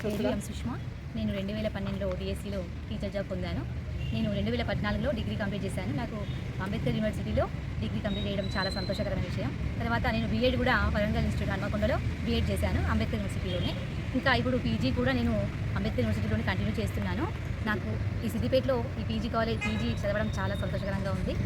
పేరు ఎం సుష్మా. నేను 2012లో డిఎస్సిలో టీచర్ జాబ్ పొందాను. నేను 2014లో డిగ్రీ కంప్లీట్ చేశాను. నాకు అంబేద్కర్ యూనివర్సిటీలో డిగ్రీ కంప్లీట్ చేయడం చాలా సంతోషకరమైన విషయం. తర్వాత నేను బీఎడ్ కూడా వరంగల్ ఇన్స్టిట్యూట్ హన్మకొండలో బీఎడ్ చేశాను అంబేద్కర్ యూనివర్సిటీలోనే. ఇంకా ఇప్పుడు పీజీ కూడా నేను అంబేద్కర్ యూనివర్సిటీలోనే కంటిన్యూ చేస్తున్నాను. నాకు ఈ సిద్దిపేటలో ఈ పీజీ చదవడం చాలా సంతోషకరంగా ఉంది.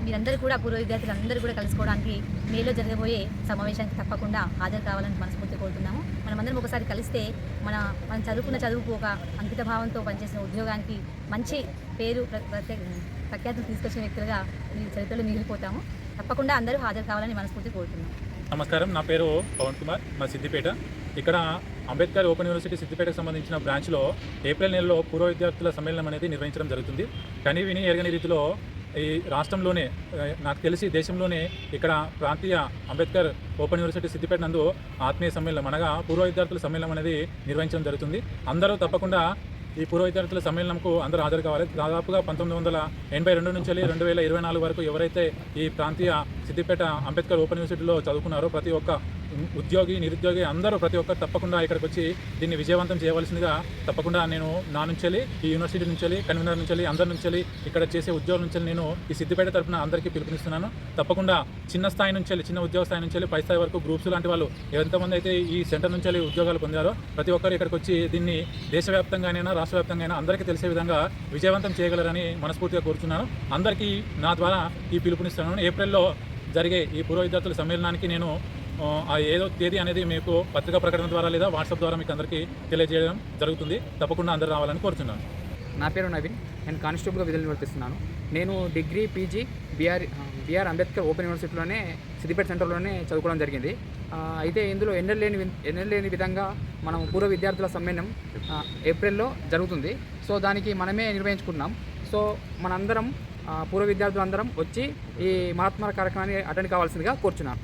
మీరందరూ కూడా పూర్వ విద్యార్థులందరూ కూడా కలుసుకోవడానికి మేలో జరగబోయే సమావేశానికి తప్పకుండా హాజరు కావాలని మనస్ఫూర్తి కోరుతున్నాము. మనమందరం ఒకసారి కలిస్తే మనం చదువుకున్న చదువుకు ఒక అంకిత భావంతో పనిచేసిన ఉద్యోగానికి మంచి పేరు ప్రఖ్యాతులు తీసుకొచ్చిన వ్యక్తులుగా మీ చరిత్రలో మిగిలిపోతాము. తప్పకుండా అందరూ హాజరు కావాలని మనస్ఫూర్తి కోరుతున్నాము. నమస్కారం, నా పేరు పవన్ కుమార్, మా సిద్దిపేట. ఇక్కడ అంబేద్కర్ ఓపెన్ యూనివర్సిటీ సిద్దిపేటకు సంబంధించిన బ్రాంచ్లో ఏప్రిల్ నెలలో పూర్వ విద్యార్థుల సమ్మేళనం అనేది నిర్వహించడం జరుగుతుంది. కానీ విని ఎరగని రీతిలో ఈ రాష్ట్రంలోనే, నాకు తెలిసి దేశంలోనే ఇక్కడ ప్రాంతీయ అంబేద్కర్ ఓపెన్ యూనివర్సిటీ సిద్దిపేట నందు ఆత్మీయ సమ్మేళనం అనగా పూర్వ విద్యార్థుల సమ్మేళనం అనేది నిర్వహించడం జరుగుతుంది. అందరూ తప్పకుండా ఈ పూర్వ విద్యార్థుల సమ్మేళనంకు అందరూ హాజరు కావాలి. దాదాపుగా 1982 నుంచి 2024 వరకు ఎవరైతే ఈ ప్రాంతీయ సిద్దిపేట అంబేద్కర్ ఓపెన్ యూనివర్సిటీలో చదువుకున్నారో ప్రతి ఒక్క ఉద్యోగి, నిరుద్యోగి అందరూ ప్రతి ఒక్కరు తప్పకుండా ఇక్కడికి వచ్చి దీన్ని విజయవంతం చేయవలసిందిగా తప్పకుండా నేను నా నుంచి ఈ యూనివర్సిటీ నుంచి కన్వీనర్ నుంచి అందరి నుంచి ఇక్కడ చేసే ఉద్యోగుల నుంచి నేను ఈ సిద్దిపేట తరఫున అందరికీ పిలుపునిస్తున్నాను. తప్పకుండా చిన్న స్థాయి నుంచి చిన్న ఉద్యోగ స్థాయి నుంచి పై స్థాయి వరకు గ్రూప్స్ లాంటి వాళ్ళు ఎంతమంది అయితే ఈ సెంటర్ నుంచి ఉద్యోగాలు పొందారో ప్రతి ఒక్కరు ఇక్కడికి వచ్చి దీన్ని దేశవ్యాప్తంగానైనా రాష్ట్ర వ్యాప్తంగా అందరికీ తెలిసే విధంగా విజయవంతం చేయగలరని మనస్ఫూర్తిగా కోరుతున్నాను. అందరికీ నా ద్వారా ఈ పిలుపునిస్తున్నాను. ఏప్రిల్లో జరిగే ఈ పూర్వ విద్యార్థుల సమ్మేళనానికి నేను ఏదో తేదీ అనేది మీకు పత్రికా ప్రకటన ద్వారా లేదా వాట్సాప్ ద్వారా మీకు అందరికీ తెలియజేయడం జరుగుతుంది. తప్పకుండా అందరూ రావాలని కోరుతున్నాను. నా పేరు నవీన్, నేను కానిస్టేబుల్గా విధులు నిర్వర్తిస్తున్నాను. నేను degree, PG B R Ambedkar Open యూనివర్సిటీలోనే సిద్దిపేట సెంటర్లోనే చదువుకోవడం జరిగింది. అయితే ఇందులో ఎన్నెలేని విధంగా మనం పూర్వ విద్యార్థుల సమ్మేళనం ఏప్రిల్లో జరుగుతుంది. సో దానికి మనమే నిర్వహించుకున్నాం. సో మనందరం పూర్వ విద్యార్థులందరం వచ్చి ఈ మహాత్మా కార్యక్రమాన్ని అటెండ్ కావాల్సిందిగా కోరుచున్నాను.